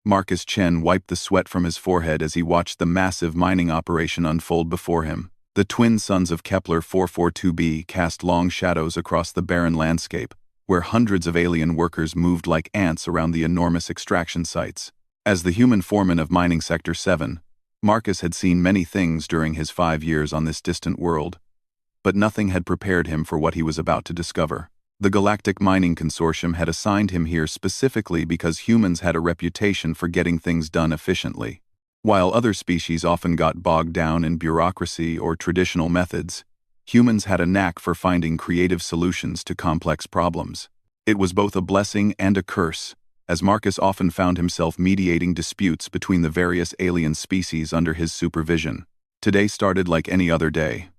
Marcus Chen wiped the sweat from his forehead as he watched the massive mining operation unfold before him. The twin suns of Kepler 442b cast long shadows across the barren landscape, where hundreds of alien workers moved like ants around the enormous extraction sites. As the human foreman of Mining Sector 7, Marcus had seen many things during his 5 years on this distant world, but nothing had prepared him for what he was about to discover. The Galactic Mining Consortium had assigned him here specifically because humans had a reputation for getting things done efficiently. While other species often got bogged down in bureaucracy or traditional methods, humans had a knack for finding creative solutions to complex problems. It was both a blessing and a curse, as Marcus often found himself mediating disputes between the various alien species under his supervision. Today started like any other day.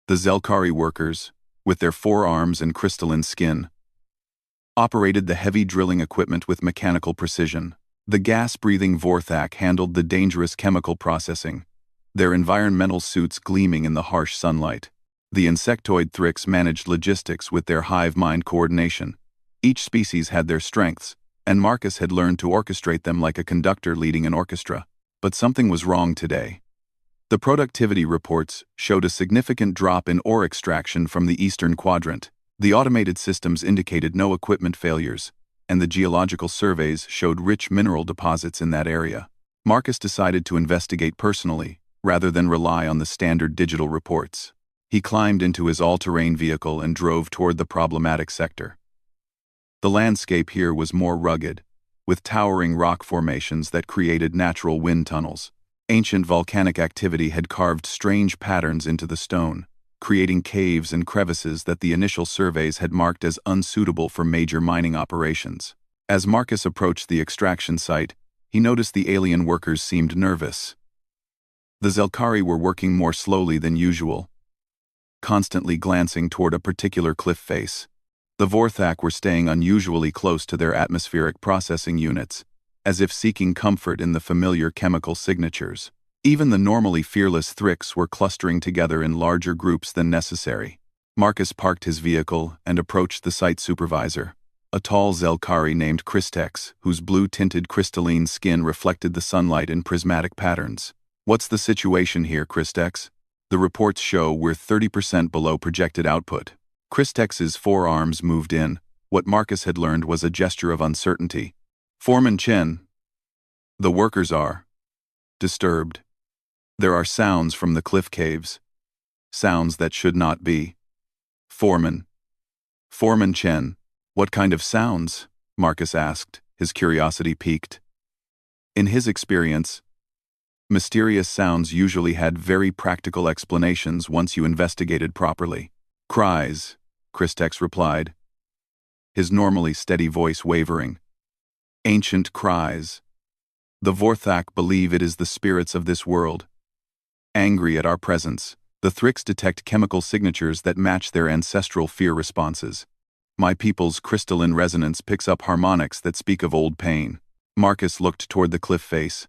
The Zelkari workers, with their forearms and crystalline skin, operated the heavy drilling equipment with mechanical precision. The gas-breathing Vorthak handled the dangerous chemical processing, their environmental suits gleaming in the harsh sunlight. The insectoid Thrix managed logistics with their hive mind coordination. Each species had their strengths, and Marcus had learned to orchestrate them like a conductor leading an orchestra. But something was wrong today. The productivity reports showed a significant drop in ore extraction from the eastern quadrant. The automated systems indicated no equipment failures, and the geological surveys showed rich mineral deposits in that area. Marcus decided to investigate personally, rather than rely on the standard digital reports. He climbed into his all-terrain vehicle and drove toward the problematic sector. The landscape here was more rugged, with towering rock formations that created natural wind tunnels. Ancient volcanic activity had carved strange patterns into the stone, creating caves and crevices that the initial surveys had marked as unsuitable for major mining operations. As Marcus approached the extraction site, he noticed the alien workers seemed nervous. The Zelkari were working more slowly than usual, constantly glancing toward a particular cliff face. The Vorthak were staying unusually close to their atmospheric processing units, as if seeking comfort in the familiar chemical signatures. Even the normally fearless Thrix were clustering together in larger groups than necessary. Marcus parked his vehicle and approached the site supervisor, a tall Zelkari named Kristex, whose blue-tinted crystalline skin reflected the sunlight in prismatic patterns. "What's the situation here, Kristex? The reports show we're 30% below projected output." Kristex's forearms moved in. What Marcus had learned was a gesture of uncertainty. "Foreman Chen, the workers are disturbed. There are sounds from the cliff caves. Sounds that should not be." Foreman Chen, what kind of sounds?" Marcus asked, his curiosity piqued. In his experience, mysterious sounds usually had very practical explanations once you investigated properly. "Cries," Kristex replied, his normally steady voice wavering. "Ancient cries. The Vorthak believe it is the spirits of this world, angry at our presence. The Thrix detect chemical signatures that match their ancestral fear responses. My people's crystalline resonance picks up harmonics that speak of old pain." Marcus looked toward the cliff face.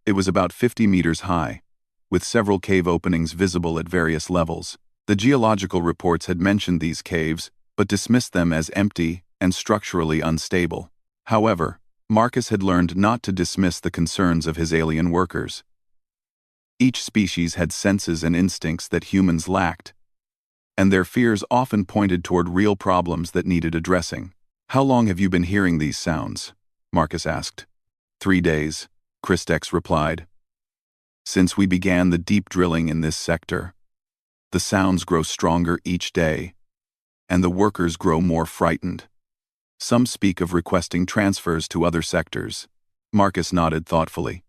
It was about 50 meters high, with several cave openings visible at various levels. The geological reports had mentioned these caves, but dismissed them as empty and structurally unstable. However, Marcus had learned not to dismiss the concerns of his alien workers. Each species had senses and instincts that humans lacked, and their fears often pointed toward real problems that needed addressing. "How long have you been hearing these sounds?" Marcus asked. 3 days, Kristex replied. "Since we began the deep drilling in this sector. The sounds grow stronger each day, and the workers grow more frightened. Some speak of requesting transfers to other sectors." Marcus nodded thoughtfully.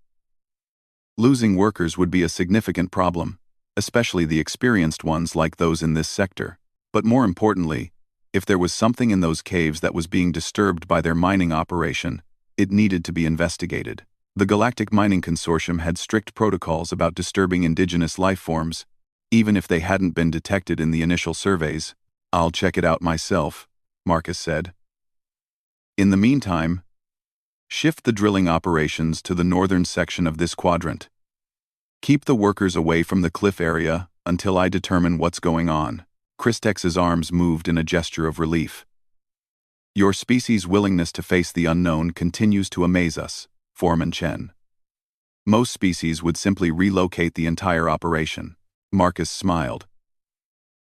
Losing workers would be a significant problem, especially the experienced ones like those in this sector. But more importantly, if there was something in those caves that was being disturbed by their mining operation, it needed to be investigated. The Galactic Mining Consortium had strict protocols about disturbing indigenous life forms, even if they hadn't been detected in the initial surveys. "I'll check it out myself," Marcus said. "In the meantime, shift the drilling operations to the northern section of this quadrant. Keep the workers away from the cliff area until I determine what's going on." Kristex's arms moved in a gesture of relief. "Your species' willingness to face the unknown continues to amaze us, Foreman Chen. Most species would simply relocate the entire operation. Marcus smiled.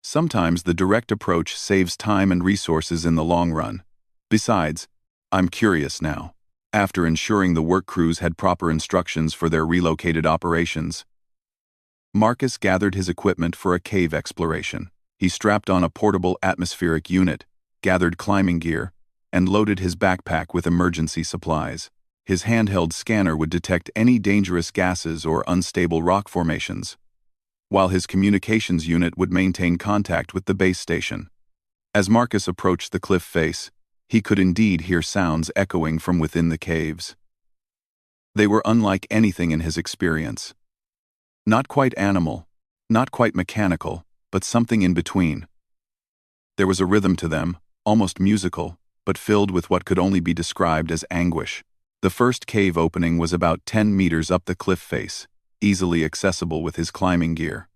Sometimes the direct approach saves time and resources in the long run. Besides, I'm curious now. After ensuring the work crews had proper instructions for their relocated operations, Marcus gathered his equipment for a cave exploration. He strapped on a portable atmospheric unit, gathered climbing gear, and loaded his backpack with emergency supplies. His handheld scanner would detect any dangerous gases or unstable rock formations, while his communications unit would maintain contact with the base station. As Marcus approached the cliff face, he could indeed hear sounds echoing from within the caves. They were unlike anything in his experience. Not quite animal, not quite mechanical, but something in between. There was a rhythm to them, almost musical, but filled with what could only be described as anguish. The first cave opening was about 10 meters up the cliff face, easily accessible with his climbing gear.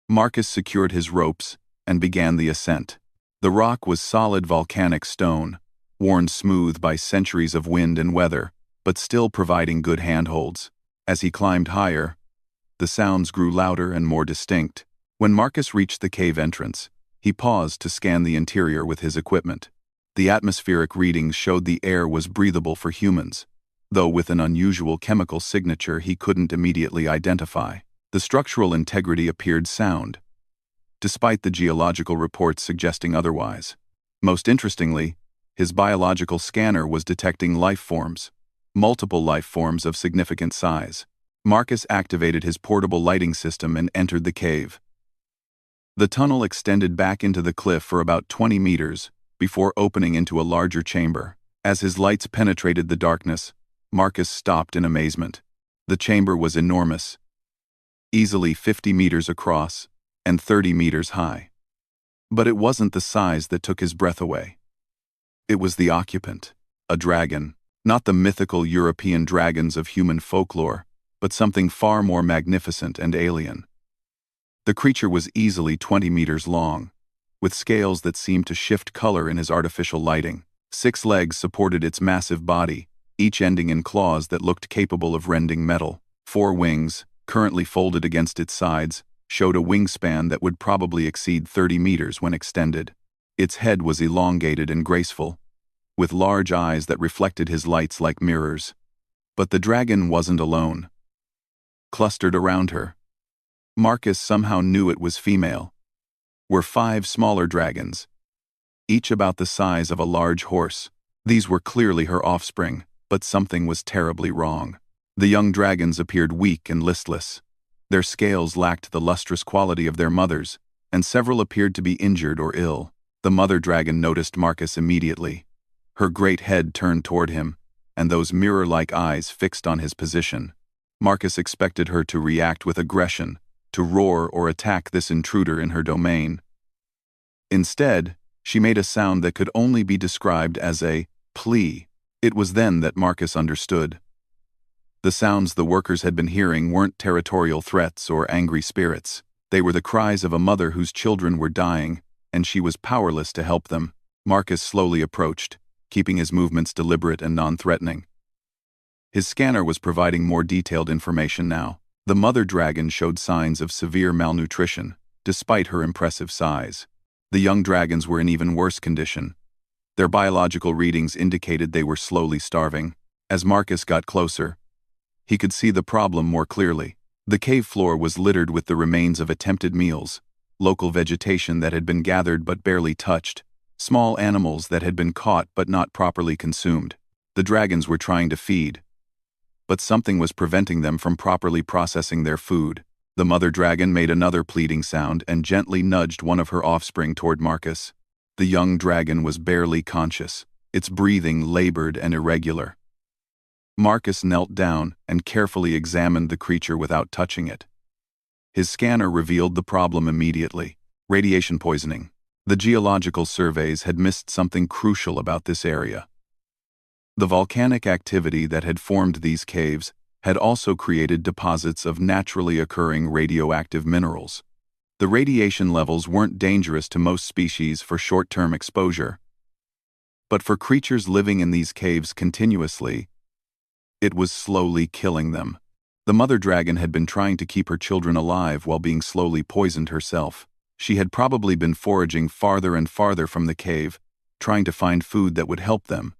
Marcus secured his ropes and began the ascent. The rock was solid volcanic stone, worn smooth by centuries of wind and weather, but still providing good handholds. As he climbed higher, the sounds grew louder and more distinct. When Marcus reached the cave entrance, he paused to scan the interior with his equipment. The atmospheric readings showed the air was breathable for humans, though with an unusual chemical signature he couldn't immediately identify. The structural integrity appeared sound, despite the geological reports suggesting otherwise. Most interestingly, his biological scanner was detecting life forms, multiple life forms of significant size. Marcus activated his portable lighting system and entered the cave. The tunnel extended back into the cliff for about 20 meters before opening into a larger chamber. As his lights penetrated the darkness, Marcus stopped in amazement. The chamber was enormous, easily 50 meters across and 30 meters high. But it wasn't the size that took his breath away. It was the occupant, a dragon, not the mythical European dragons of human folklore, but something far more magnificent and alien. The creature was easily 20 meters long, with scales that seemed to shift color in his artificial lighting. 6 legs supported its massive body, each ending in claws that looked capable of rending metal. 4 wings, currently folded against its sides, showed a wingspan that would probably exceed 30 meters when extended. Its head was elongated and graceful, with large eyes that reflected his lights like mirrors. But the dragon wasn't alone. Clustered around her, Marcus somehow knew it was female, were 5 smaller dragons, each about the size of a large horse. These were clearly her offspring, but something was terribly wrong. The young dragons appeared weak and listless. Their scales lacked the lustrous quality of their mothers, and several appeared to be injured or ill. The mother dragon noticed Marcus immediately. Her great head turned toward him, and those mirror-like eyes fixed on his position. Marcus expected her to react with aggression, to roar or attack this intruder in her domain. Instead, she made a sound that could only be described as a plea. It was then that Marcus understood. The sounds the workers had been hearing weren't territorial threats or angry spirits. They were the cries of a mother whose children were dying, and she was powerless to help them. Marcus slowly approached, keeping his movements deliberate and non-threatening. His scanner was providing more detailed information now. The mother dragon showed signs of severe malnutrition, despite her impressive size. The young dragons were in even worse condition. Their biological readings indicated they were slowly starving. As Marcus got closer, he could see the problem more clearly. The cave floor was littered with the remains of attempted meals, local vegetation that had been gathered but barely touched, small animals that had been caught but not properly consumed. The dragons were trying to feed, but something was preventing them from properly processing their food. The mother dragon made another pleading sound and gently nudged one of her offspring toward Marcus. The young dragon was barely conscious, its breathing labored and irregular. Marcus knelt down and carefully examined the creature without touching it. His scanner revealed the problem immediately: radiation poisoning. The geological surveys had missed something crucial about this area. The volcanic activity that had formed these caves had also created deposits of naturally occurring radioactive minerals. The radiation levels weren't dangerous to most species for short-term exposure, but for creatures living in these caves continuously, It was slowly killing them. The mother dragon had been trying to keep her children alive while being slowly poisoned herself. She had probably been foraging farther and farther from the cave, trying to find food that would help them.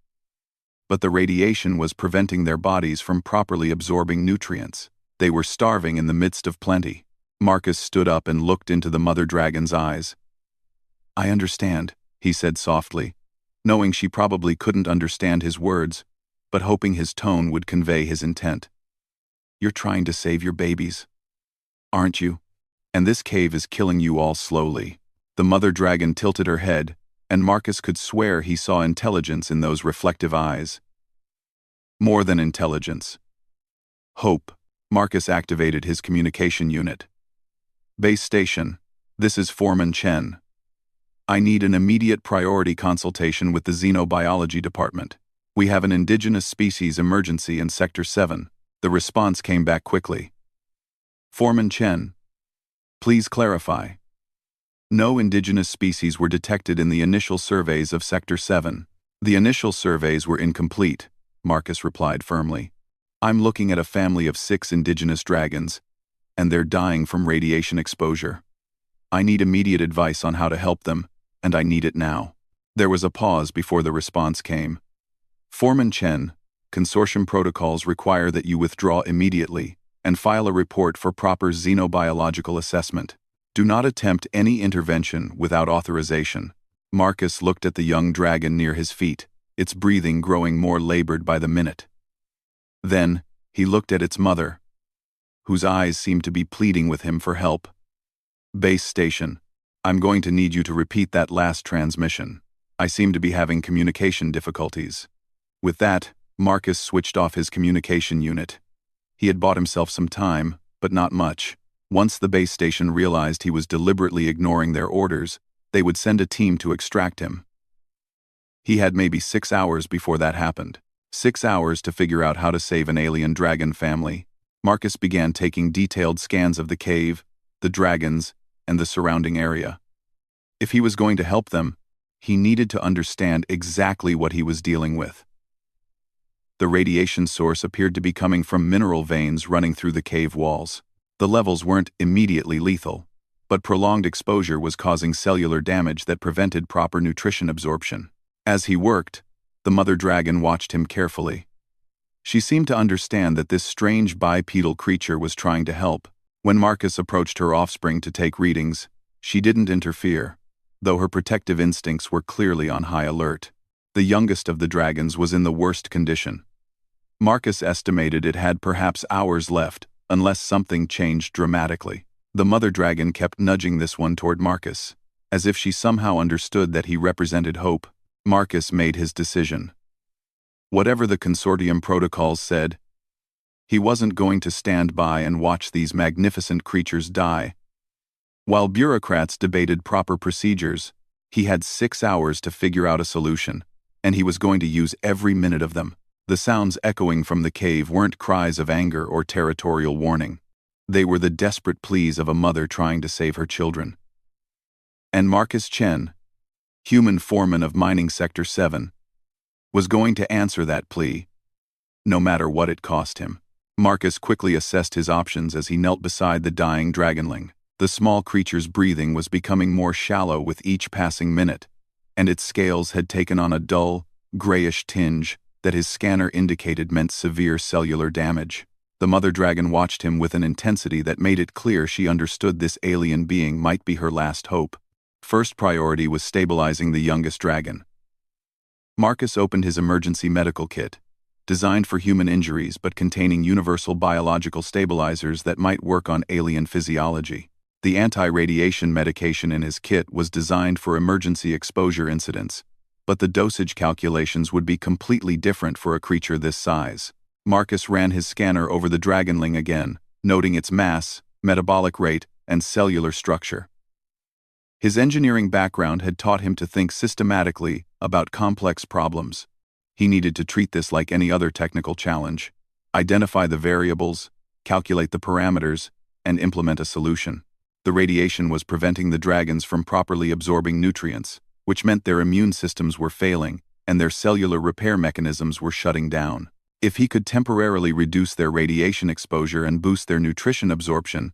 But the radiation was preventing their bodies from properly absorbing nutrients. They were starving in the midst of plenty. Marcus stood up and looked into the mother dragon's eyes. "I understand," he said softly, knowing she probably couldn't understand his words, but hoping his tone would convey his intent. "You're trying to save your babies, aren't you? And this cave is killing you all slowly." The mother dragon tilted her head, and Marcus could swear he saw intelligence in those reflective eyes. More than intelligence. Hope. Marcus activated his communication unit. "Base station, this is Foreman Chen. I need an immediate priority consultation with the Xenobiology Department. We have an indigenous species emergency in Sector 7. The response came back quickly. "Foreman Chen, please clarify." No indigenous species were detected in the initial surveys of Sector 7. "The initial surveys were incomplete," Marcus replied firmly. "I'm looking at a family of 6 indigenous dragons, and they're dying from radiation exposure. I need immediate advice on how to help them, and I need it now." There was a pause before the response came. "Foreman Chen, consortium protocols require that you withdraw immediately and file a report for proper xenobiological assessment. Do not attempt any intervention without authorization." Marcus looked at the young dragon near his feet, its breathing growing more labored by the minute. Then, he looked at its mother, whose eyes seemed to be pleading with him for help. "Base station, I'm going to need you to repeat that last transmission. I seem to be having communication difficulties." With that, Marcus switched off his communication unit. He had bought himself some time, but not much. Once the base station realized he was deliberately ignoring their orders, they would send a team to extract him. He had maybe 6 hours before that happened. 6 hours to figure out how to save an alien dragon family. Marcus began taking detailed scans of the cave, the dragons, and the surrounding area. If he was going to help them, he needed to understand exactly what he was dealing with. The radiation source appeared to be coming from mineral veins running through the cave walls. The levels weren't immediately lethal, but prolonged exposure was causing cellular damage that prevented proper nutrition absorption. As he worked, the mother dragon watched him carefully. She seemed to understand that this strange bipedal creature was trying to help. When Marcus approached her offspring to take readings, she didn't interfere, though her protective instincts were clearly on high alert. The youngest of the dragons was in the worst condition. Marcus estimated it had perhaps hours left, unless something changed dramatically. The mother dragon kept nudging this one toward Marcus, as if she somehow understood that he represented hope. Marcus made his decision. Whatever the consortium protocols said, he wasn't going to stand by and watch these magnificent creatures die. While bureaucrats debated proper procedures, he had 6 hours to figure out a solution, and he was going to use every minute of them. The sounds echoing from the cave weren't cries of anger or territorial warning. They were the desperate pleas of a mother trying to save her children. And Marcus Chen, human foreman of Mining Sector 7, was going to answer that plea, no matter what it cost him. Marcus quickly assessed his options as he knelt beside the dying dragonling. The small creature's breathing was becoming more shallow with each passing minute, and its scales had taken on a dull, grayish tinge that his scanner indicated meant severe cellular damage. The mother dragon watched him with an intensity that made it clear she understood this alien being might be her last hope. First priority was stabilizing the youngest dragon. Marcus opened his emergency medical kit, designed for human injuries but containing universal biological stabilizers that might work on alien physiology. The anti-radiation medication in his kit was designed for emergency exposure incidents, but the dosage calculations would be completely different for a creature this size. Marcus ran his scanner over the dragonling again, noting its mass, metabolic rate, and cellular structure. His engineering background had taught him to think systematically about complex problems. He needed to treat this like any other technical challenge, identify the variables, calculate the parameters, and implement a solution. The radiation was preventing the dragons from properly absorbing nutrients, which meant their immune systems were failing and their cellular repair mechanisms were shutting down. If he could temporarily reduce their radiation exposure and boost their nutrition absorption,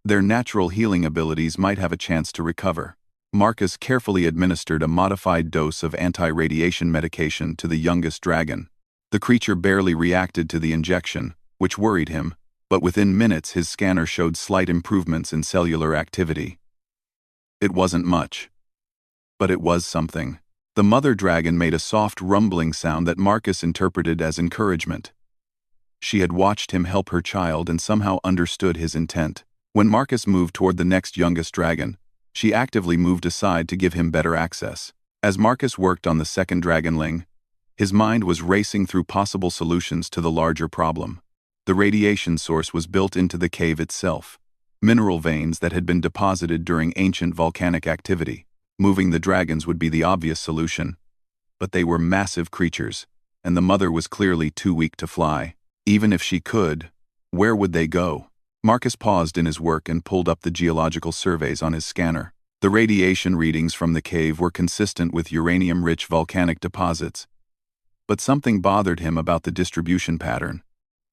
their natural healing abilities might have a chance to recover. Marcus carefully administered a modified dose of anti-radiation medication to the youngest dragon. The creature barely reacted to the injection, which worried him, but within minutes his scanner showed slight improvements in cellular activity. It wasn't much, but it was something. The mother dragon made a soft rumbling sound that Marcus interpreted as encouragement. She had watched him help her child and somehow understood his intent. When Marcus moved toward the next youngest dragon, she actively moved aside to give him better access. As Marcus worked on the second dragonling, his mind was racing through possible solutions to the larger problem. The radiation source was built into the cave itself, mineral veins that had been deposited during ancient volcanic activity. Moving the dragons would be the obvious solution, but they were massive creatures, and the mother was clearly too weak to fly. Even if she could, where would they go? Marcus paused in his work and pulled up the geological surveys on his scanner. The radiation readings from the cave were consistent with uranium-rich volcanic deposits, but something bothered him about the distribution pattern.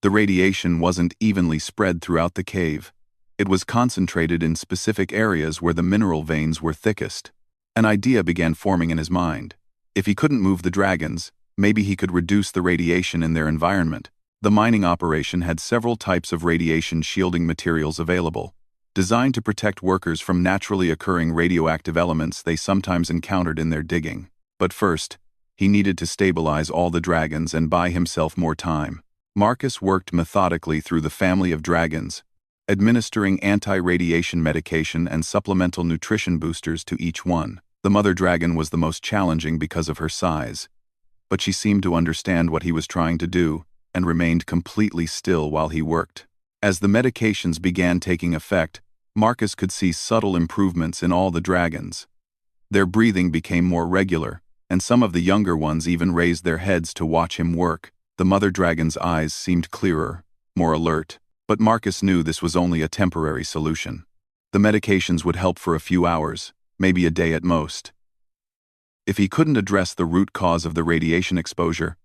The radiation wasn't evenly spread throughout the cave. It was concentrated in specific areas where the mineral veins were thickest. An idea began forming in his mind. If he couldn't move the dragons, maybe he could reduce the radiation in their environment. The mining operation had several types of radiation shielding materials available, designed to protect workers from naturally occurring radioactive elements they sometimes encountered in their digging. But first, he needed to stabilize all the dragons and buy himself more time. Marcus worked methodically through the family of dragons, administering anti-radiation medication and supplemental nutrition boosters to each one. The mother dragon was the most challenging because of her size, but she seemed to understand what he was trying to do and remained completely still while he worked. As the medications began taking effect, Marcus could see subtle improvements in all the dragons. Their breathing became more regular, and some of the younger ones even raised their heads to watch him work. The mother dragon's eyes seemed clearer, more alert, but Marcus knew this was only a temporary solution. The medications would help for a few hours, maybe a day at most. If he couldn't address the root cause of the radiation exposure,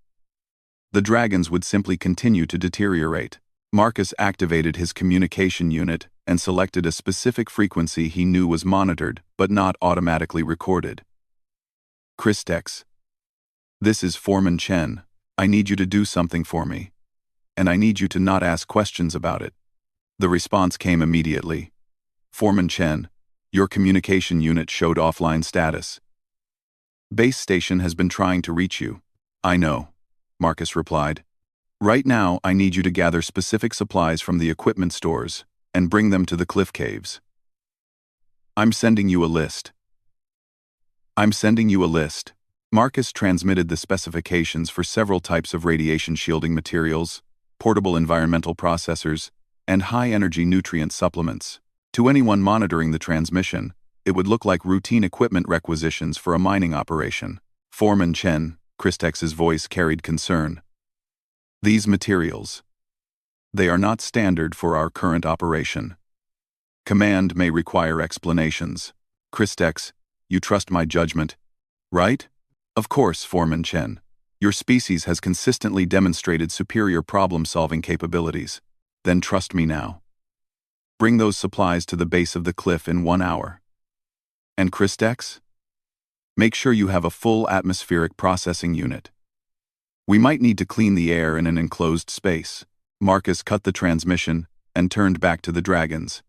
the dragons would simply continue to deteriorate. Marcus activated his communication unit and selected a specific frequency he knew was monitored but not automatically recorded. Christex, this is Foreman Chen. I need you to do something for me, and I need you to not ask questions about it. The response came immediately. Foreman Chen, your communication unit showed offline status. Base station has been trying to reach you. I know, Marcus replied. Right now, I need you to gather specific supplies from the equipment stores and bring them to the cliff caves. I'm sending you a list. Marcus transmitted the specifications for several types of radiation shielding materials, portable environmental processors, and high-energy nutrient supplements. To anyone monitoring the transmission, it would look like routine equipment requisitions for a mining operation. Foreman Chen, Christex's voice carried concern. These materials, they are not standard for our current operation. Command may require explanations. Christex, you trust my judgment, right? Of course, Foreman Chen. Your species has consistently demonstrated superior problem-solving capabilities. Then trust me now. Bring those supplies to the base of the cliff in 1 hour. And Christex? Make sure you have a full atmospheric processing unit. We might need to clean the air in an enclosed space. Marcus cut the transmission and turned back to the dragons.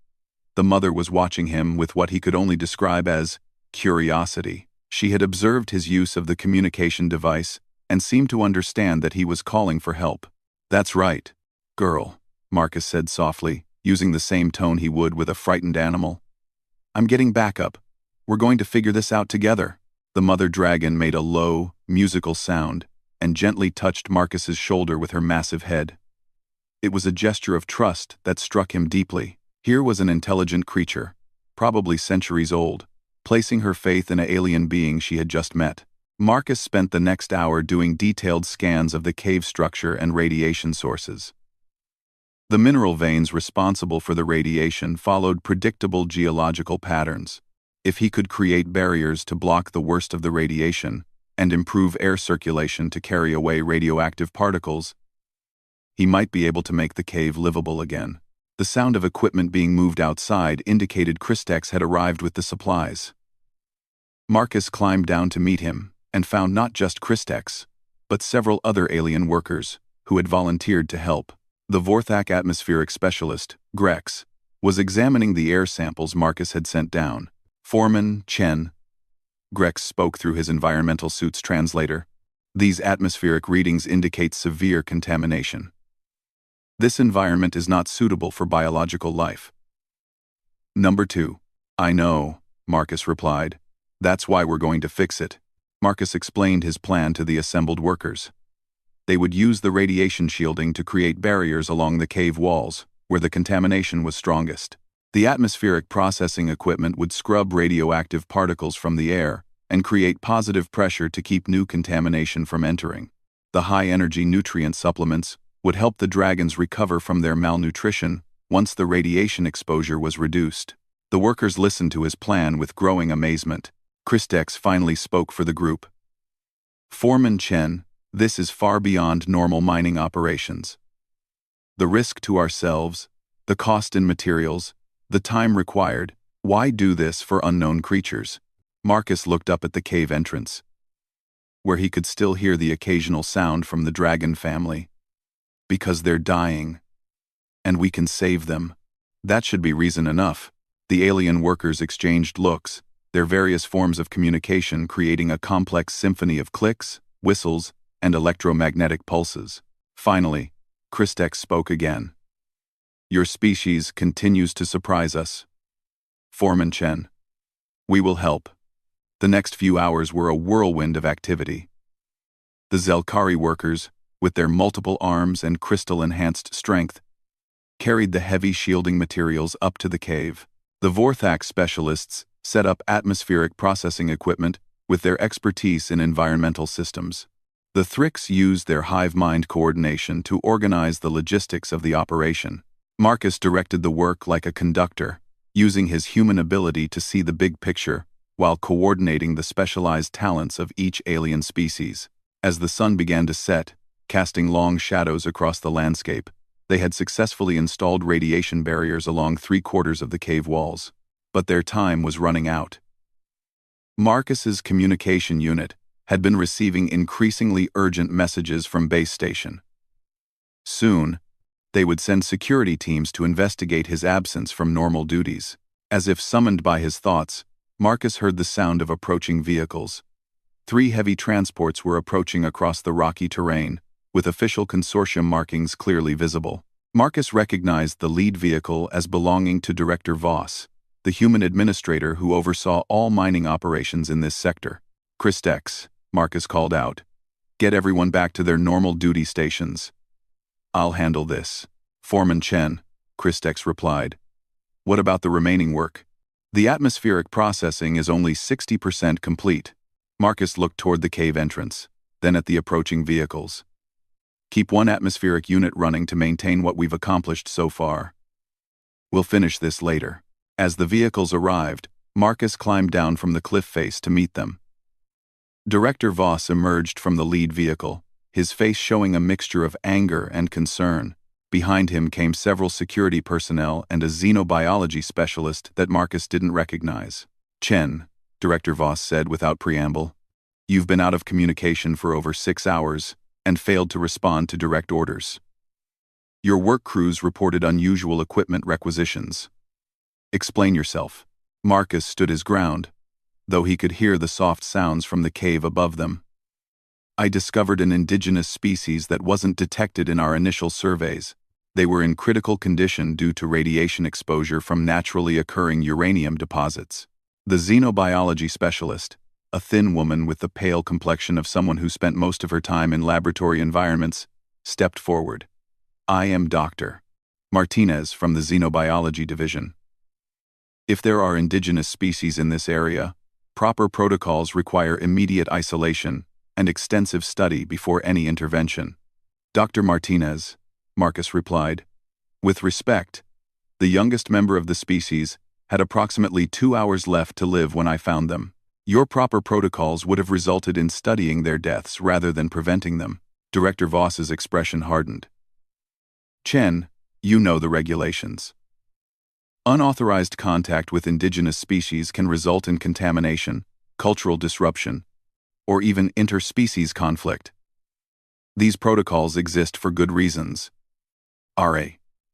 The mother was watching him with what he could only describe as curiosity. She had observed his use of the communication device and seemed to understand that he was calling for help. That's right, girl, Marcus said softly, using the same tone he would with a frightened animal. I'm getting backup. We're going to figure this out together. The mother dragon made a low, musical sound and gently touched Marcus's shoulder with her massive head. It was a gesture of trust that struck him deeply. Here was an intelligent creature, probably centuries old, placing her faith in an alien being she had just met. Marcus spent the next hour doing detailed scans of the cave structure and radiation sources. The mineral veins responsible for the radiation followed predictable geological patterns. If he could create barriers to block the worst of the radiation and improve air circulation to carry away radioactive particles, He might be able to make the cave livable again. The sound of equipment being moved outside indicated Kristex had arrived with the supplies. Marcus climbed down to meet him and found not just Kristex, but several other alien workers who had volunteered to help. The Vorthak atmospheric specialist, Grex, was examining the air samples Marcus had sent down. Foreman, Chen. Grex spoke through his environmental suit's translator. These atmospheric readings indicate severe contamination. This environment is not suitable for biological life. Number 2. I know, Marcus replied. That's why we're going to fix it. Marcus explained his plan to the assembled workers. They would use the radiation shielding to create barriers along the cave walls, where the contamination was strongest. The atmospheric processing equipment would scrub radioactive particles from the air and create positive pressure to keep new contamination from entering. The high-energy nutrient supplements would help the dragons recover from their malnutrition once the radiation exposure was reduced. The workers listened to his plan with growing amazement. Kristex finally spoke for the group. Foreman Chen, this is far beyond normal mining operations. The risk to ourselves, the cost in materials, the time required, why do this for unknown creatures? Marcus looked up at the cave entrance, where he could still hear the occasional sound from the dragon family. Because they're dying, and we can save them. That should be reason enough. The alien workers exchanged looks, their various forms of communication creating a complex symphony of clicks, whistles, and electromagnetic pulses. Finally, Kristex spoke again. Your species continues to surprise us. Foreman Chen. We will help. The next few hours were a whirlwind of activity. The Zelkari workers, with their multiple arms and crystal-enhanced strength, carried the heavy shielding materials up to the cave. The Vorthak specialists set up atmospheric processing equipment with their expertise in environmental systems. The Thrix used their hive mind coordination to organize the logistics of the operation. Marcus directed the work like a conductor, using his human ability to see the big picture while coordinating the specialized talents of each alien species. As the sun began to set, casting long shadows across the landscape, they had successfully installed radiation barriers along 3/4 of the cave walls. But their time was running out. Marcus's communication unit had been receiving increasingly urgent messages from base station. Soon, they would send security teams to investigate his absence from normal duties. As if summoned by his thoughts, Marcus heard the sound of approaching vehicles. 3 heavy transports were approaching across the rocky terrain, with official consortium markings clearly visible. Marcus recognized the lead vehicle as belonging to Director Voss, the human administrator who oversaw all mining operations in this sector. Kristex, Marcus called out. Get everyone back to their normal duty stations. I'll handle this. Foreman Chen, Kristex replied. What about the remaining work? The atmospheric processing is only 60% complete. Marcus looked toward the cave entrance, then at the approaching vehicles. Keep 1 atmospheric unit running to maintain what we've accomplished so far. We'll finish this later. As the vehicles arrived, Marcus climbed down from the cliff face to meet them. Director Voss emerged from the lead vehicle, his face showing a mixture of anger and concern. Behind him came several security personnel and a xenobiology specialist that Marcus didn't recognize. Chen, Director Voss said without preamble, you've been out of communication for over 6 hours and failed to respond to direct orders. Your work crews reported unusual equipment requisitions. Explain yourself. Marcus stood his ground, though he could hear the soft sounds from the cave above them. I discovered an indigenous species that wasn't detected in our initial surveys. They were in critical condition due to radiation exposure from naturally occurring uranium deposits. The xenobiology specialist, a thin woman with the pale complexion of someone who spent most of her time in laboratory environments, stepped forward. I am Dr. Martinez from the Xenobiology Division. If there are indigenous species in this area, proper protocols require immediate isolation and extensive study before any intervention. Dr. Martinez, Marcus replied. With respect, the youngest member of the species had approximately 2 hours left to live when I found them. Your proper protocols would have resulted in studying their deaths rather than preventing them. Director Voss's expression hardened. Chen, you know the regulations. Unauthorized contact with indigenous species can result in contamination, cultural disruption, or even interspecies conflict. These protocols exist for good reasons. RA.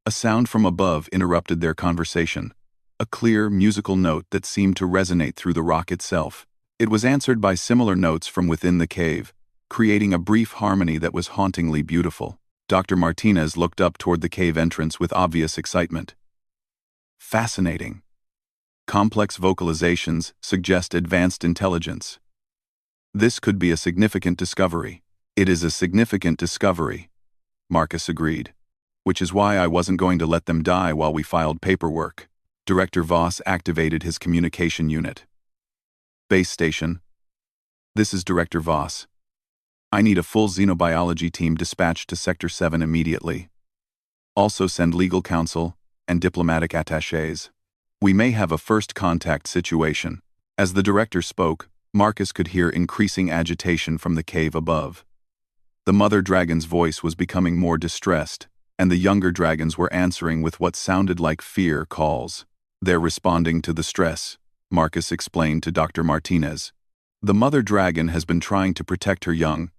A sound from above interrupted their conversation, a clear, musical note that seemed to resonate through the rock itself. It was answered by similar notes from within the cave, creating a brief harmony that was hauntingly beautiful. Dr. Martinez looked up toward the cave entrance with obvious excitement. Fascinating. Complex vocalizations suggest advanced intelligence. This could be a significant discovery. It is a significant discovery, Marcus agreed. Which is why I wasn't going to let them die while we filed paperwork. Director Voss activated his communication unit. Base station. This is Director Voss. I need a full xenobiology team dispatched to Sector 7 immediately. Also send legal counsel and diplomatic attachés. We may have a first contact situation. As the director spoke, Marcus could hear increasing agitation from the cave above. The mother dragon's voice was becoming more distressed, and the younger dragons were answering with what sounded like fear calls. They're responding to the stress, Marcus explained to Dr. Martinez. The mother dragon has been trying to protect her young,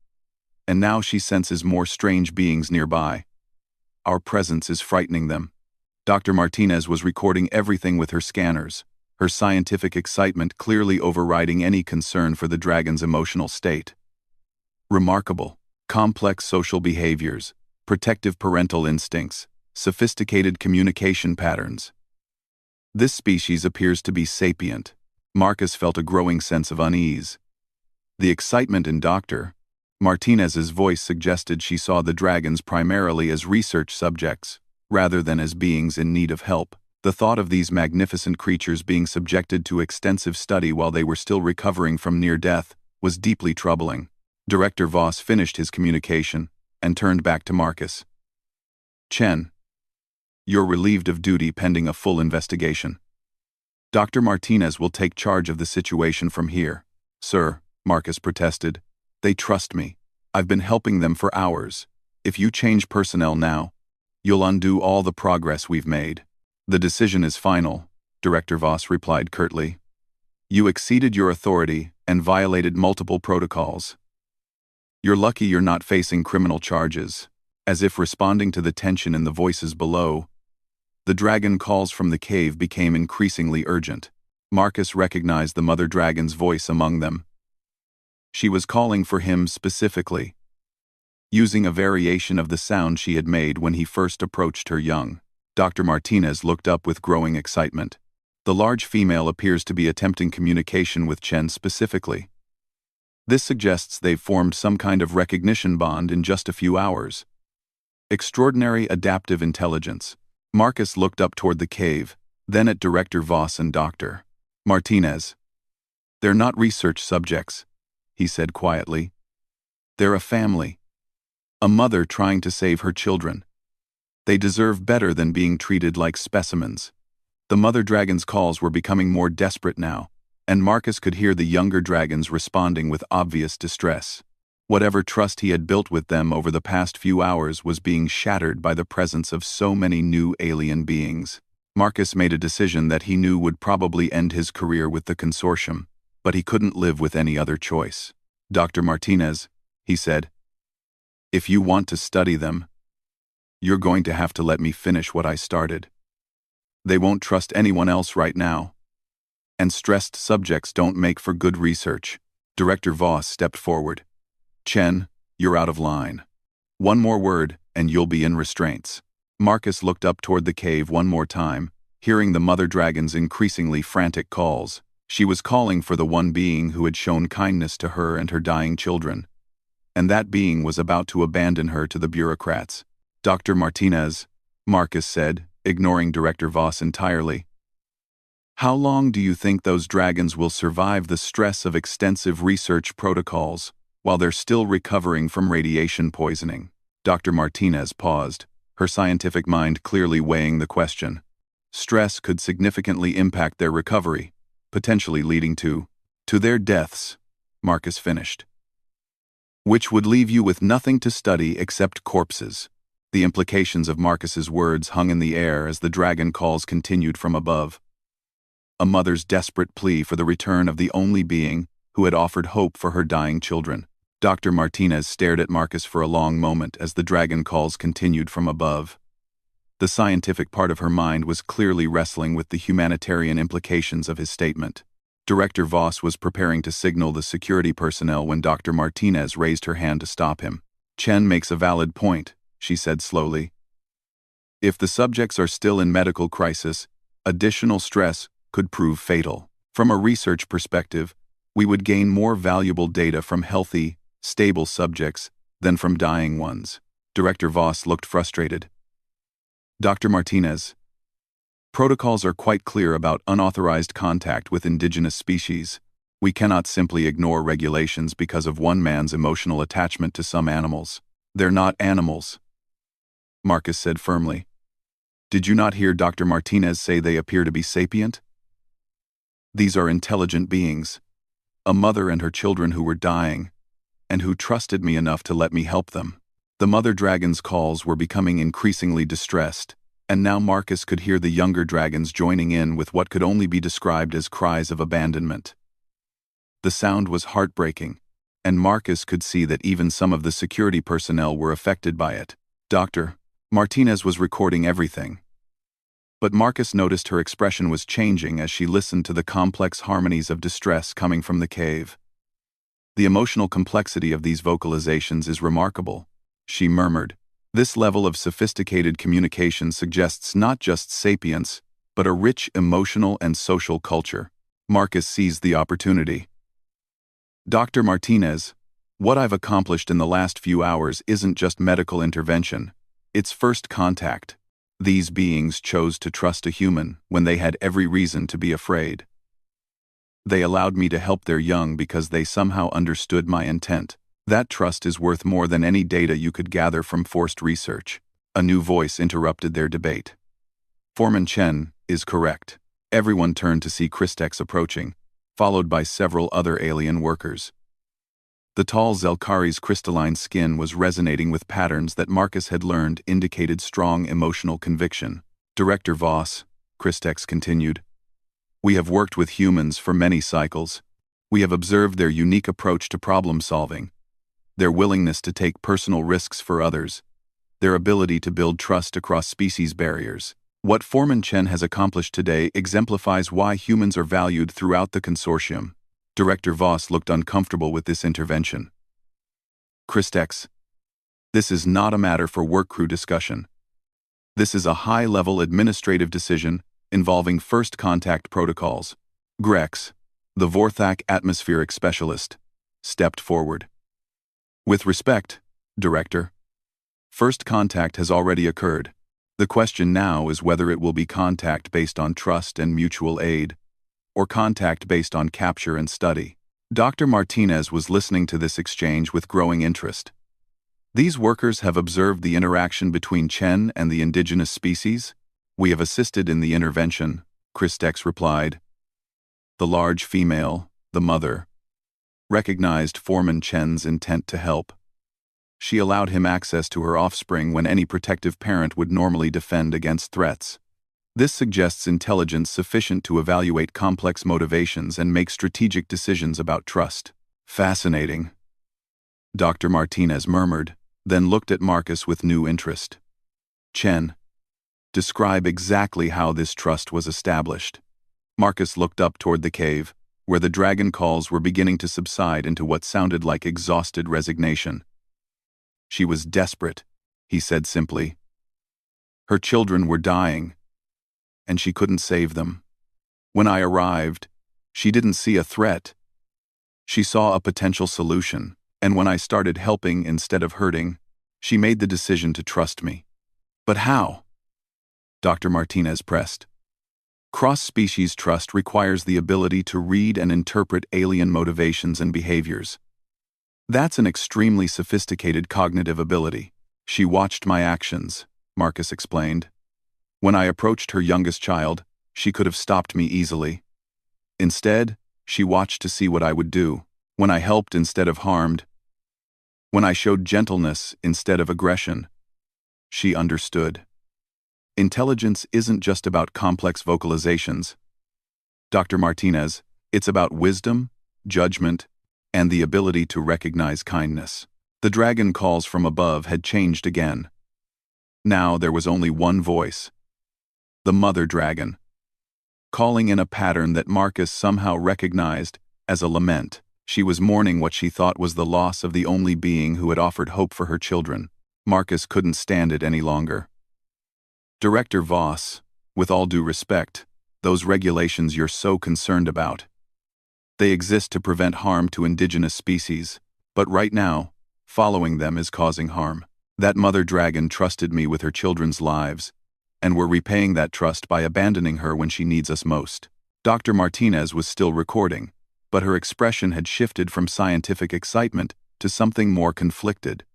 and now she senses more strange beings nearby. Our presence is frightening them. Dr. Martinez was recording everything with her scanners, her scientific excitement clearly overriding any concern for the dragon's emotional state. Remarkable. Complex social behaviors, protective parental instincts, sophisticated communication patterns. This species appears to be sapient. Marcus felt a growing sense of unease. The excitement in Dr. Martinez's voice suggested she saw the dragons primarily as research subjects, rather than as beings in need of help. The thought of these magnificent creatures being subjected to extensive study while they were still recovering from near death was deeply troubling. Director Voss finished his communication and turned back to Marcus. Chen, you're relieved of duty pending a full investigation. Dr. Martinez will take charge of the situation from here. Sir, Marcus protested. They trust me. I've been helping them for hours. If you change personnel now, you'll undo all the progress we've made. The decision is final, Director Voss replied curtly. You exceeded your authority and violated multiple protocols. You're lucky you're not facing criminal charges. As if responding to the tension in the voices below, the dragon calls from the cave became increasingly urgent. Marcus recognized the mother dragon's voice among them. She was calling for him specifically, using a variation of the sound she had made when he first approached her young. Dr. Martinez looked up with growing excitement. The large female appears to be attempting communication with Chen specifically. This suggests they've formed some kind of recognition bond in just a few hours. Extraordinary adaptive intelligence. Marcus looked up toward the cave, then at Director Voss and Dr. Martinez. They're not research subjects, he said quietly. They're a family. A mother trying to save her children. They deserve better than being treated like specimens. The mother dragon's calls were becoming more desperate now, and Marcus could hear the younger dragons responding with obvious distress. Whatever trust he had built with them over the past few hours was being shattered by the presence of so many new alien beings. Marcus made a decision that he knew would probably end his career with the consortium, but he couldn't live with any other choice. Dr. Martinez, he said, if you want to study them, you're going to have to let me finish what I started. They won't trust anyone else right now. And stressed subjects don't make for good research. Director Voss stepped forward. Chen, you're out of line. One more word, and you'll be in restraints. Marcus looked up toward the cave one more time, hearing the mother dragon's increasingly frantic calls. She was calling for the one being who had shown kindness to her and her dying children. And that being was about to abandon her to the bureaucrats. Dr. Martinez, Marcus said, ignoring Director Voss entirely. How long do you think those dragons will survive the stress of extensive research protocols while they're still recovering from radiation poisoning? Dr. Martinez paused, her scientific mind clearly weighing the question. Stress could significantly impact their recovery, potentially leading to their deaths, Marcus finished. Which would leave you with nothing to study except corpses. The implications of Marcus's words hung in the air as the dragon calls continued from above. A mother's desperate plea for the return of the only being who had offered hope for her dying children. Dr. Martinez stared at Marcus for a long moment as the dragon calls continued from above. The scientific part of her mind was clearly wrestling with the humanitarian implications of his statement. Director Voss was preparing to signal the security personnel when Dr. Martinez raised her hand to stop him. "Chen makes a valid point," she said slowly. "If the subjects are still in medical crisis, additional stress could prove fatal. From a research perspective, we would gain more valuable data from healthy, stable subjects than from dying ones." Director Voss looked frustrated. "Dr. Martinez, protocols are quite clear about unauthorized contact with indigenous species. We cannot simply ignore regulations because of one man's emotional attachment to some animals. They're not animals," Marcus said firmly. "Did you not hear Dr. Martinez say they appear to be sapient? These are intelligent beings, a mother and her children who were dying, and who trusted me enough to let me help them." The mother dragon's calls were becoming increasingly distressed, and now Marcus could hear the younger dragons joining in with what could only be described as cries of abandonment. The sound was heartbreaking, and Marcus could see that even some of the security personnel were affected by it. Dr. Martinez was recording everything. But Marcus noticed her expression was changing as she listened to the complex harmonies of distress coming from the cave. "The emotional complexity of these vocalizations is remarkable," she murmured. "This level of sophisticated communication suggests not just sapience, but a rich emotional and social culture." Marcus seized the opportunity. "Dr. Martinez, what I've accomplished in the last few hours isn't just medical intervention. It's first contact. These beings chose to trust a human when they had every reason to be afraid. They allowed me to help their young because they somehow understood my intent. That trust is worth more than any data you could gather from forced research." A new voice interrupted their debate. "Foreman Chen is correct." Everyone turned to see Kristex approaching, followed by several other alien workers. The tall Zelkari's crystalline skin was resonating with patterns that Marcus had learned indicated strong emotional conviction. "Director Voss," Kristex continued, "we have worked with humans for many cycles. We have observed their unique approach to problem-solving, their willingness to take personal risks for others, their ability to build trust across species barriers. What Foreman Chen has accomplished today exemplifies why humans are valued throughout the consortium." Director Voss looked uncomfortable with this intervention. "Kristex, this is not a matter for work crew discussion. This is a high-level administrative decision involving first contact protocols." Grex, the Vorthak atmospheric specialist, stepped forward. "With respect, Director, first contact has already occurred. The question now is whether it will be contact based on trust and mutual aid, or contact based on capture and study." Dr. Martinez was listening to this exchange with growing interest. "These workers have observed the interaction between Chen and the indigenous species. We have assisted in the intervention," Kristex replied. The large female, the mother, recognized Foreman Chen's intent to help. She allowed him access to her offspring when any protective parent would normally defend against threats. This suggests intelligence sufficient to evaluate complex motivations and make strategic decisions about trust. "Fascinating," Dr. Martinez murmured, then looked at Marcus with new interest. "Chen, describe exactly how this trust was established." Marcus looked up toward the cave, where the dragon calls were beginning to subside into what sounded like exhausted resignation. "She was desperate," he said simply. "Her children were dying, and she couldn't save them. When I arrived, she didn't see a threat. She saw a potential solution, and when I started helping instead of hurting, she made the decision to trust me." "But how?" Dr. Martinez pressed. "Cross-species trust requires the ability to read and interpret alien motivations and behaviors. That's an extremely sophisticated cognitive ability." "She watched my actions," Marcus explained. "When I approached her youngest child, she could have stopped me easily. Instead, she watched to see what I would do. When I helped instead of harmed, when I showed gentleness instead of aggression, She understood. Intelligence isn't just about complex vocalizations, Dr. Martinez, it's about wisdom, judgment, and the ability to recognize kindness. The dragon calls from above had changed again. Now there was only one voice. The mother dragon, calling in a pattern that Marcus somehow recognized as a lament. She was mourning what she thought was the loss of the only being who had offered hope for her children. Marcus couldn't stand it any longer. Director Voss, with all due respect, those regulations you're so concerned about. They exist to prevent harm to indigenous species, but right now, following them is causing harm. That mother dragon trusted me with her children's lives, and we're repaying that trust by abandoning her when she needs us most. Dr. Martinez was still recording, but her expression had shifted from scientific excitement to something more conflicted.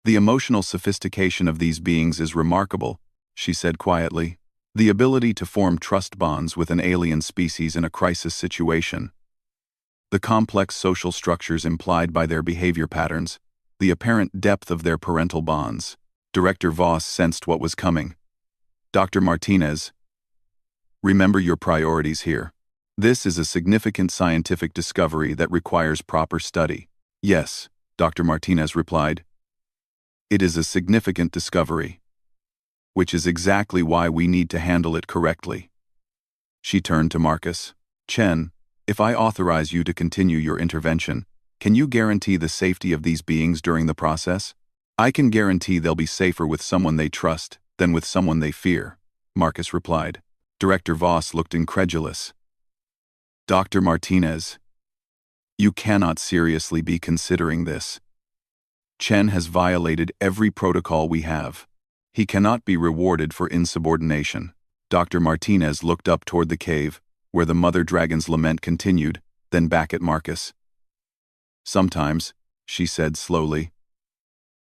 The emotional sophistication of these beings is remarkable, she said quietly. The ability to form trust bonds with an alien species in a crisis situation. The complex social structures implied by their behavior patterns, the apparent depth of their parental bonds. Director Voss sensed what was coming. Dr. Martinez, remember your priorities here. This is a significant scientific discovery that requires proper study. Yes, Dr. Martinez replied. It is a significant discovery, which is exactly why we need to handle it correctly. She turned to Marcus. Chen, if I authorize you to continue your intervention, can you guarantee the safety of these beings during the process? I can guarantee they'll be safer with someone they trust than with someone they fear, Marcus replied. Director Voss looked incredulous. Dr. Martinez, you cannot seriously be considering this. Chen has violated every protocol we have. He cannot be rewarded for insubordination. Dr. Martinez looked up toward the cave, where the mother dragon's lament continued, then back at Marcus. Sometimes, she said slowly,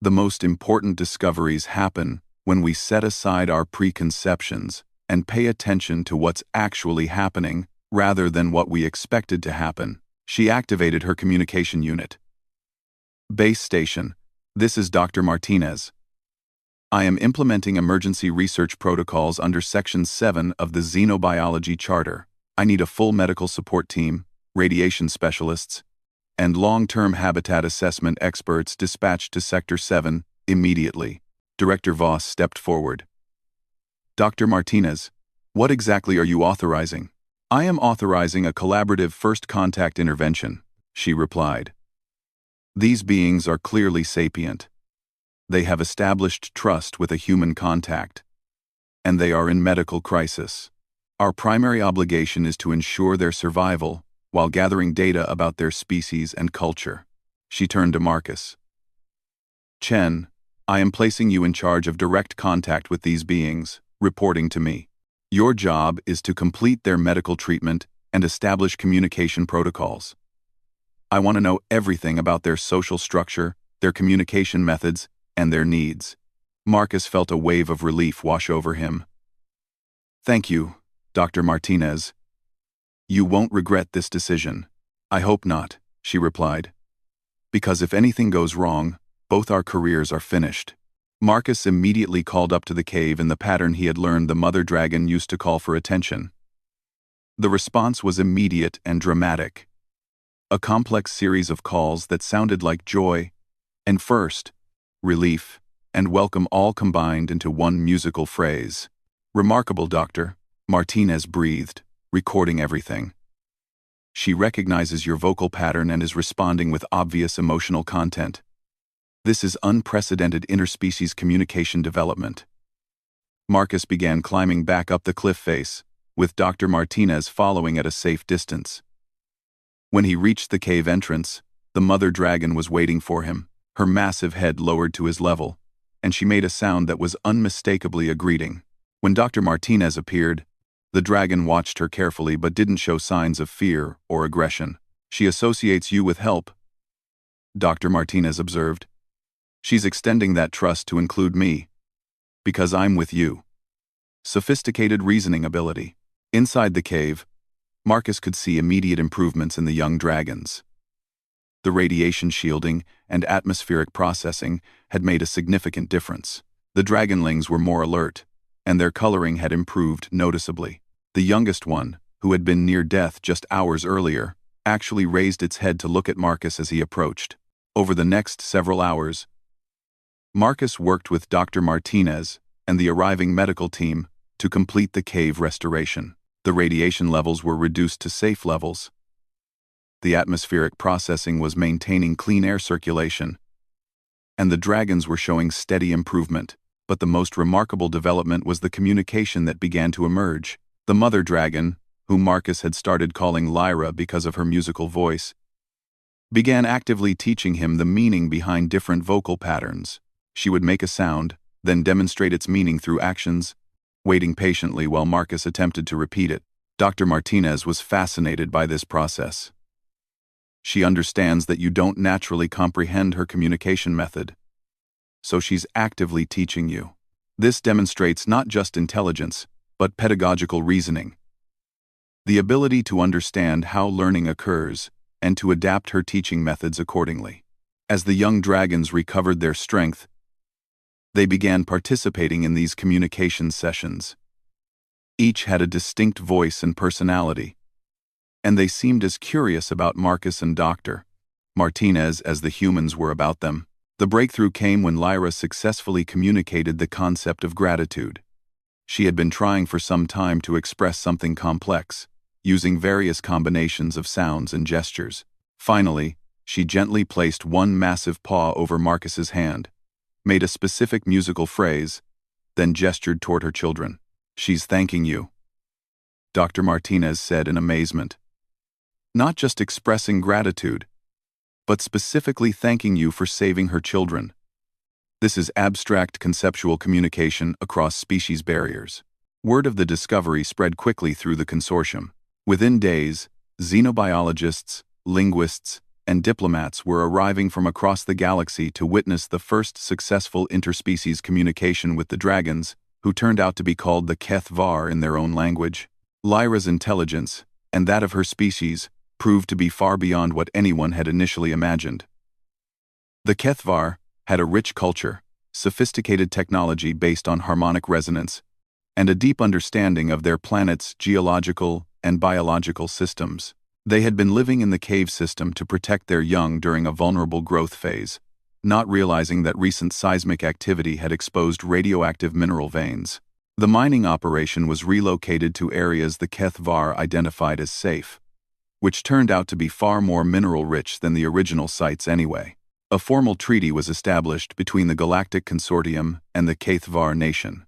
the most important discoveries happen when we set aside our preconceptions and pay attention to what's actually happening rather than what we expected to happen. She activated her communication unit. Base station, this is Dr. Martinez. I am implementing emergency research protocols under Section 7 of the Xenobiology Charter. I need a full medical support team, radiation specialists, and long-term habitat assessment experts dispatched to Sector 7 immediately. Director Voss stepped forward. Dr. Martinez, what exactly are you authorizing? I am authorizing a collaborative first contact intervention, she replied. These beings are clearly sapient. They have established trust with a human contact, and they are in medical crisis. Our primary obligation is to ensure their survival while gathering data about their species and culture. She turned to Marcus. Chen, I am placing you in charge of direct contact with these beings, reporting to me. Your job is to complete their medical treatment and establish communication protocols. I want to know everything about their social structure, their communication methods, and their needs. Marcus felt a wave of relief wash over him. Thank you, Dr. Martinez. You won't regret this decision. I hope not, she replied. Because if anything goes wrong, both our careers are finished. Marcus immediately called up to the cave in the pattern he had learned the mother dragon used to call for attention. The response was immediate and dramatic. A complex series of calls that sounded like joy, and first, relief, and welcome all combined into one musical phrase. Remarkable, Doctor, Martinez breathed, recording everything. She recognizes your vocal pattern and is responding with obvious emotional content. This is unprecedented interspecies communication development. Marcus began climbing back up the cliff face, with Dr. Martinez following at a safe distance. When he reached the cave entrance, the mother dragon was waiting for him, her massive head lowered to his level, and she made a sound that was unmistakably a greeting. When Dr. Martinez appeared, the dragon watched her carefully but didn't show signs of fear or aggression. She associates you with help, Dr. Martinez observed. She's extending that trust to include me, because I'm with you. Sophisticated reasoning ability. Inside the cave, Marcus could see immediate improvements in the young dragons. The radiation shielding and atmospheric processing had made a significant difference. The Dragonlings were more alert, and their coloring had improved noticeably. The youngest one, who had been near death just hours earlier, actually raised its head to look at Marcus as he approached. Over the next several hours, Marcus worked with Dr. Martinez and the arriving medical team to complete the cave restoration. The radiation levels were reduced to safe levels. The atmospheric processing was maintaining clean air circulation, and the dragons were showing steady improvement. But the most remarkable development was the communication that began to emerge. The mother dragon, whom Marcus had started calling Lyra because of her musical voice, began actively teaching him the meaning behind different vocal patterns. She would make a sound, then demonstrate its meaning through actions, waiting patiently while Marcus attempted to repeat it. Dr. Martinez was fascinated by this process. She understands that you don't naturally comprehend her communication method, so she's actively teaching you. This demonstrates not just intelligence, but pedagogical reasoning. The ability to understand how learning occurs and to adapt her teaching methods accordingly. As the young dragons recovered their strength, they began participating in these communication sessions. Each had a distinct voice and personality, and they seemed as curious about Marcus and Dr. Martinez as the humans were about them. The breakthrough came when Lyra successfully communicated the concept of gratitude. She had been trying for some time to express something complex, using various combinations of sounds and gestures. Finally, she gently placed one massive paw over Marcus's hand, made a specific musical phrase, then gestured toward her children. "She's thanking you," Dr. Martinez said in amazement. "Not just expressing gratitude, but specifically thanking you for saving her children. This is abstract conceptual communication across species barriers." Word of the discovery spread quickly through the consortium. Within days, xenobiologists, linguists, and diplomats were arriving from across the galaxy to witness the first successful interspecies communication with the dragons, who turned out to be called the HFY in their own language. Lyra's intelligence, and that of her species, proved to be far beyond what anyone had initially imagined. The HFY had a rich culture, sophisticated technology based on harmonic resonance, and a deep understanding of their planet's geological and biological systems. They had been living in the cave system to protect their young during a vulnerable growth phase, not realizing that recent seismic activity had exposed radioactive mineral veins. The mining operation was relocated to areas the HFY identified as safe, which turned out to be far more mineral-rich than the original sites anyway. A formal treaty was established between the Galactic Consortium and the HFY Nation,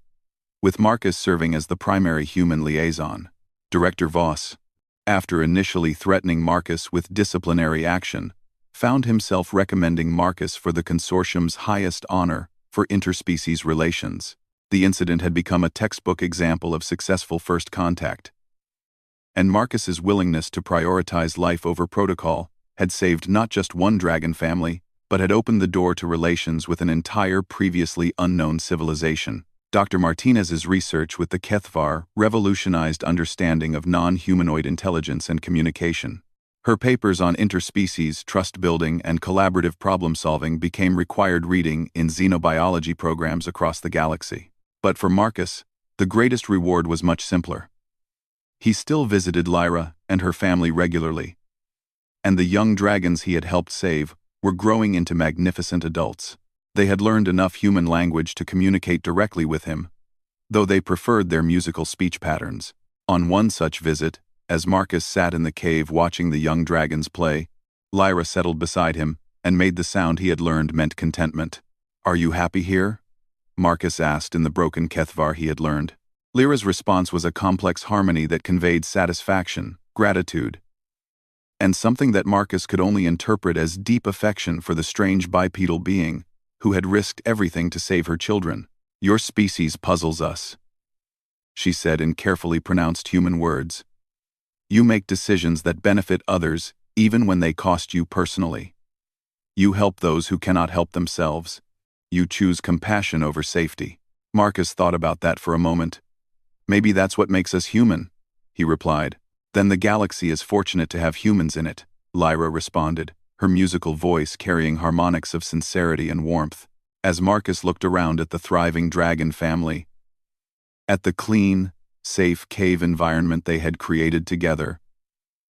with Marcus serving as the primary human liaison. Director Voss, after initially threatening Marcus with disciplinary action, found himself recommending Marcus for the consortium's highest honor for interspecies relations. The incident had become a textbook example of successful first contact, and Marcus's willingness to prioritize life over protocol had saved not just one dragon family, but had opened the door to relations with an entire previously unknown civilization. Dr. Martinez's research with the HFY revolutionized understanding of non-humanoid intelligence and communication. Her papers on interspecies trust building and collaborative problem-solving became required reading in xenobiology programs across the galaxy. But for Marcus, the greatest reward was much simpler. He still visited Lyra and her family regularly, and the young dragons he had helped save were growing into magnificent adults. They had learned enough human language to communicate directly with him, though they preferred their musical speech patterns. On one such visit, as Marcus sat in the cave watching the young dragons play, Lyra settled beside him and made the sound he had learned meant contentment. "Are you happy here?" Marcus asked in the broken HFY he had learned. Lyra's response was a complex harmony that conveyed satisfaction, gratitude, and something that Marcus could only interpret as deep affection for the strange bipedal being who had risked everything to save her children. "Your species puzzles us," she said in carefully pronounced human words. "You make decisions that benefit others even when they cost you personally. You help those who cannot help themselves. You choose compassion over safety." Marcus thought about that for a moment. "Maybe that's what makes us human," he replied. "Then the galaxy is fortunate to have humans in it," Lyra responded, her musical voice carrying harmonics of sincerity and warmth. as Marcus looked around at the thriving dragon family, at the clean, safe cave environment they had created together,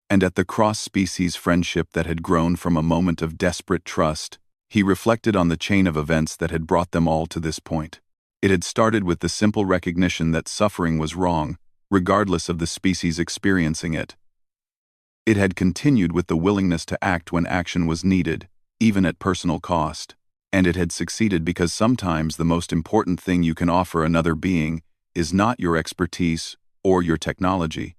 and at the cross-species friendship that had grown from a moment of desperate trust. He reflected on the chain of events that had brought them all to this point. It had started with the simple recognition that suffering was wrong, regardless of the species experiencing it. It had continued with the willingness to act when action was needed, even at personal cost. And it had succeeded because sometimes the most important thing you can offer another being is not your expertise or your technology,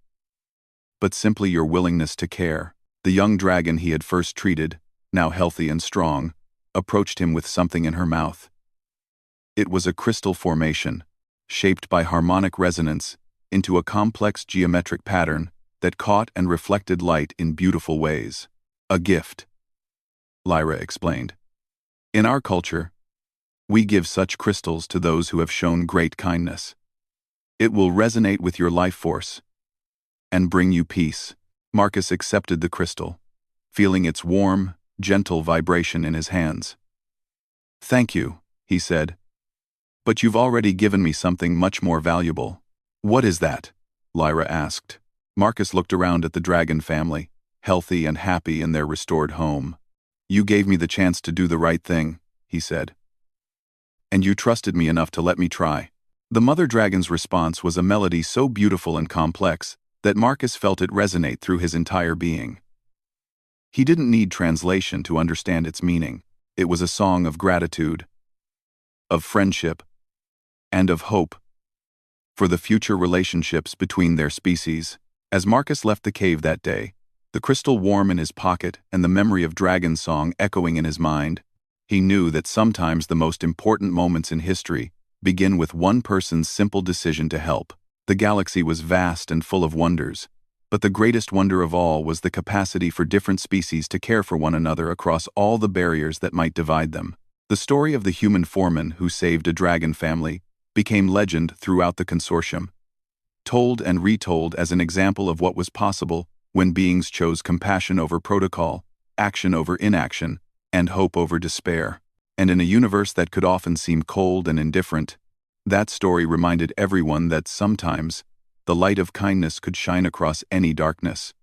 but simply your willingness to care. The young dragon he had first treated, now healthy and strong, approached him with something in her mouth. It was a crystal formation, shaped by harmonic resonance into a complex geometric pattern that caught and reflected light in beautiful ways. A gift, Lyra explained. In our culture, we give such crystals to those who have shown great kindness. It will resonate with your life force and bring you peace. Marcus accepted the crystal, feeling its warm, gentle vibration in his hands. "Thank you," he said. "But you've already given me something much more valuable." "What is that?" Lyra asked. Marcus looked around at the dragon family, healthy and happy in their restored home. "You gave me the chance to do the right thing," he said. "And you trusted me enough to let me try." The mother dragon's response was a melody so beautiful and complex that Marcus felt it resonate through his entire being. He didn't need translation to understand its meaning. It was a song of gratitude, of friendship, and of hope for the future relationships between their species. As Marcus left the cave that day, the crystal warm in his pocket and the memory of Dragon's song echoing in his mind, he knew that sometimes the most important moments in history begin with one person's simple decision to help. The galaxy was vast and full of wonders, but the greatest wonder of all was the capacity for different species to care for one another across all the barriers that might divide them. The story of the human Foreman who saved a dragon family became legend throughout the consortium, told and retold as an example of what was possible when beings chose compassion over protocol, action over inaction, and hope over despair. And in a universe that could often seem cold and indifferent, that story reminded everyone that sometimes the light of kindness could shine across any darkness.